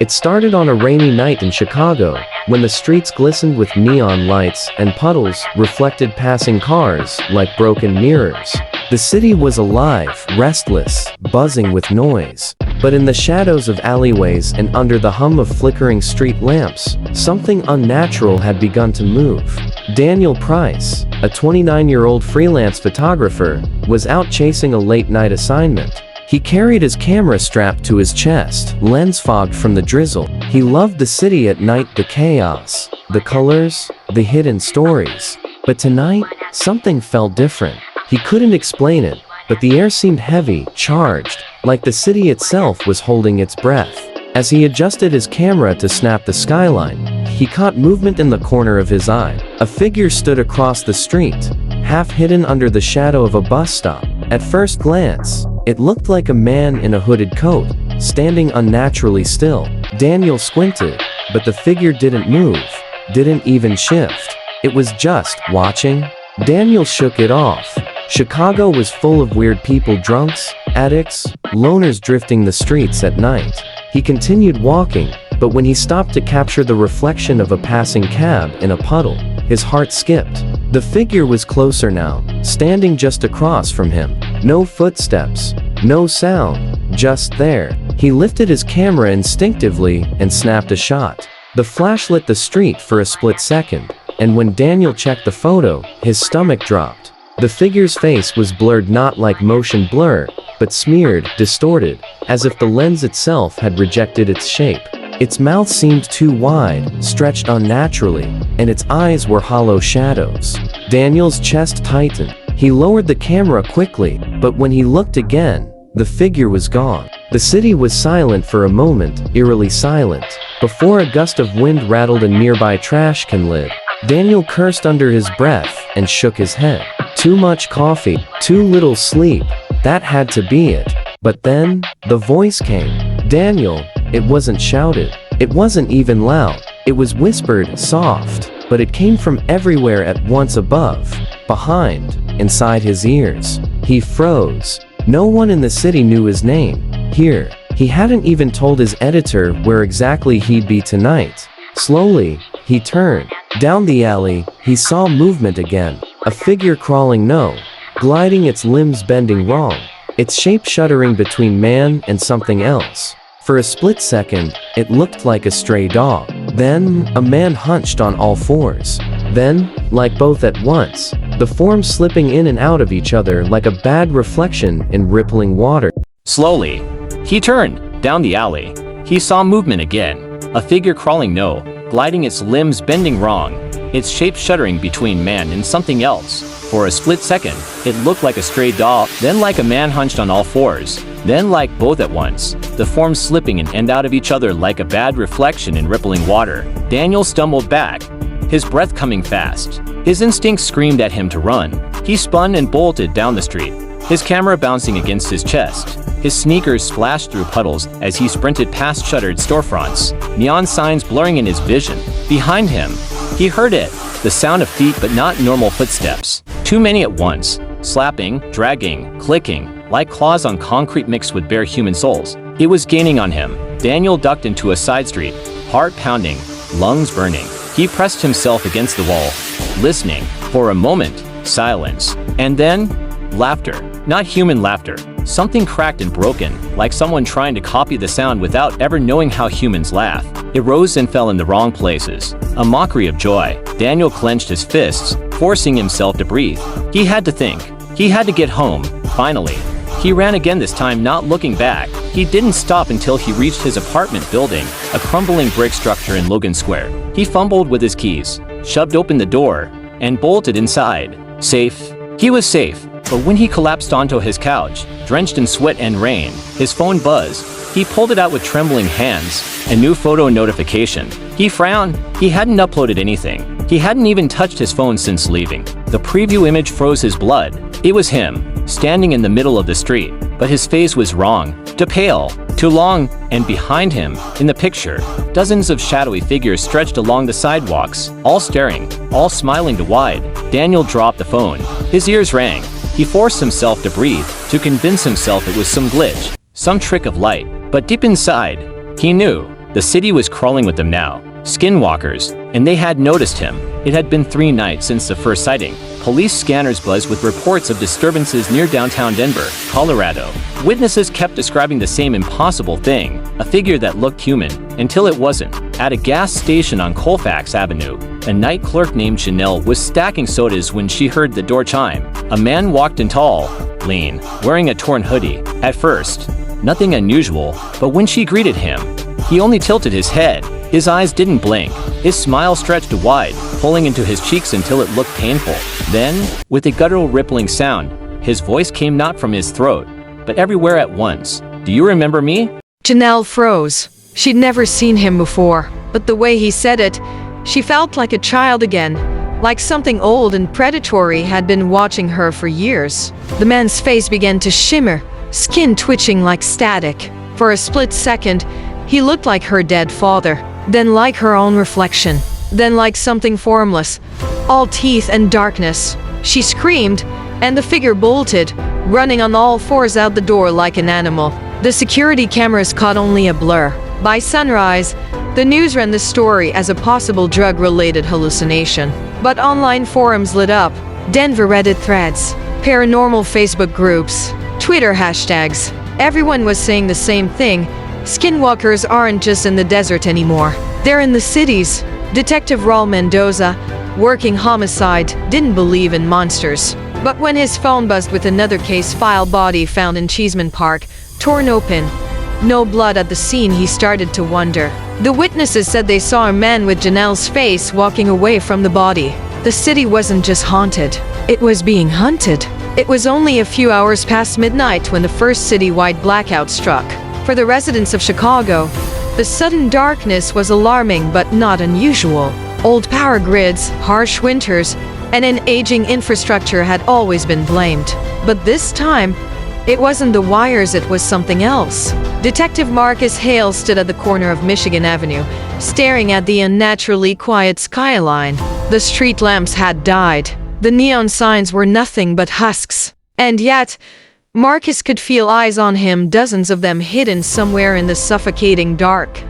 It started on a rainy night in Chicago, when the streets glistened with neon lights and puddles reflected passing cars like broken mirrors. The city was alive, restless, buzzing with noise. But in the shadows of alleyways and under the hum of flickering street lamps, something unnatural had begun to move. Daniel Price, a 29-year-old freelance photographer, was out chasing a late-night assignment. He carried his camera strapped to his chest, lens fogged from the drizzle. He loved the city at night, the chaos, the colors, the hidden stories. But tonight, something felt different. He couldn't explain it, but the air seemed heavy, charged, like the city itself was holding its breath. As he adjusted his camera to snap the skyline, he caught movement in the corner of his eye. A figure stood across the street, half hidden under the shadow of a bus stop. At first glance, it looked like a man in a hooded coat, standing unnaturally still. Daniel squinted, but the figure didn't move, didn't even shift. It was just watching. Daniel shook it off. Chicago was full of weird people, drunks, addicts, loners drifting the streets at night. He continued walking, but when he stopped to capture the reflection of a passing cab in a puddle, his heart skipped. The figure was closer now, standing just across from him. No footsteps, no sound, just there. He lifted his camera instinctively and snapped a shot. The flash lit the street for a split second, and when Daniel checked the photo, his stomach dropped. The figure's face was blurred, not like motion blur, but smeared, distorted, as if the lens itself had rejected its shape. Its mouth seemed too wide, stretched unnaturally, and its eyes were hollow shadows. Daniel's chest tightened. He lowered the camera quickly, but when he looked again, the figure was gone. The city was silent for a moment, eerily silent, before a gust of wind rattled a nearby trash can lid. Daniel cursed under his breath and shook his head. Too much coffee, too little sleep. That had to be it. But then, the voice came. Daniel. It wasn't shouted. It wasn't even loud. It was whispered, soft, but it came from everywhere at once, above, behind, inside his ears. He froze. No one in the city knew his name. Here, he hadn't even told his editor where exactly he'd be tonight. Slowly, he turned. Down the alley, he saw movement again. A figure crawling, gliding, its limbs bending wrong, its shape shuddering between man and something else. For a split second, it looked like a stray dog. Then, a man hunched on all fours. Then, like both at once, the forms slipping in and out of each other like a bad reflection in rippling water. Slowly, he turned. Down the alley, he saw movement again. A figure crawling, gliding, its limbs bending wrong, its shape shuddering between man and something else. For a split second, it looked like a stray dog, then like a man hunched on all fours. Then, like both at once, the forms slipping in and out of each other like a bad reflection in rippling water. Daniel stumbled back, his breath coming fast. His instincts screamed at him to run. He spun and bolted down the street, his camera bouncing against his chest. His sneakers splashed through puddles as he sprinted past shuttered storefronts, neon signs blurring in his vision. Behind him, he heard it, the sound of feet, but not normal footsteps. Too many at once, slapping, dragging, clicking, like claws on concrete mixed with bare human souls. It was gaining on him. Daniel ducked into a side street, heart pounding, lungs burning. He pressed himself against the wall, listening. For a moment, silence. And then, laughter. Not human laughter. Something cracked and broken, like someone trying to copy the sound without ever knowing how humans laugh. It rose and fell in the wrong places. A mockery of joy. Daniel clenched his fists, forcing himself to breathe. He had to think. He had to get home, finally. He ran again, this time not looking back. He didn't stop until he reached his apartment building, a crumbling brick structure in Logan Square. He fumbled with his keys, shoved open the door, and bolted inside. Safe. He was safe. But when he collapsed onto his couch, drenched in sweat and rain, his phone buzzed. He pulled it out with trembling hands. A new photo notification. He frowned. He hadn't uploaded anything. He hadn't even touched his phone since leaving. The preview image froze his blood. It was him, standing in the middle of the street, but his face was wrong, too pale, too long, and behind him, in the picture, dozens of shadowy figures stretched along the sidewalks, all staring, all smiling too wide. Daniel dropped the phone. His ears rang. He forced himself to breathe, to convince himself it was some glitch, some trick of light. But deep inside, he knew The city was crawling with them now, Skinwalkers, and they had noticed him. It had been 3 nights since the first sighting. Police scanners buzzed with reports of disturbances near downtown Denver, Colorado. Witnesses kept describing the same impossible thing, a figure that looked human, until it wasn't. At a gas station on Colfax Avenue, a night clerk named Chanel was stacking sodas when she heard the door chime. A man walked in tall, lean, wearing a torn hoodie. At first, nothing unusual, but when she greeted him, he only tilted his head. His eyes didn't blink. His smile stretched wide, pulling into his cheeks until it looked painful. Then, with a guttural rippling sound, his voice came not from his throat, but everywhere at once. "Do you remember me?" Janelle froze. She'd never seen him before, but the way he said it, she felt like a child again, like something old and predatory had been watching her for years. The man's face began to shimmer, skin twitching like static. For a split second, he looked like her dead father, then like her own reflection, then like something formless, all teeth and darkness. She screamed, and the figure bolted, running on all fours out the door like an animal. The security cameras caught only a blur. By sunrise, the news ran the story as a possible drug-related hallucination. But online forums lit up, Denver Reddit threads, paranormal Facebook groups, Twitter hashtags. Everyone was saying the same thing: Skinwalkers aren't just in the desert anymore. They're in the cities. Detective Raul Mendoza, working homicide, didn't believe in monsters. But when his phone buzzed with another case file, body found in Cheeseman Park, torn open, no blood at the scene, he started to wonder. The witnesses said they saw a man with Janelle's face walking away from the body. The city wasn't just haunted, it was being hunted. It was only a few hours past midnight when the first citywide blackout struck. For the residents of Chicago, the sudden darkness was alarming but not unusual. Old power grids, harsh winters, and an aging infrastructure had always been blamed. But this time, it wasn't the wires, it was something else. Detective Marcus Hale stood at the corner of Michigan Avenue, staring at the unnaturally quiet skyline. The street lamps had died. The neon signs were nothing but husks. And yet, Marcus could feel eyes on him, dozens of them hidden somewhere in the suffocating dark.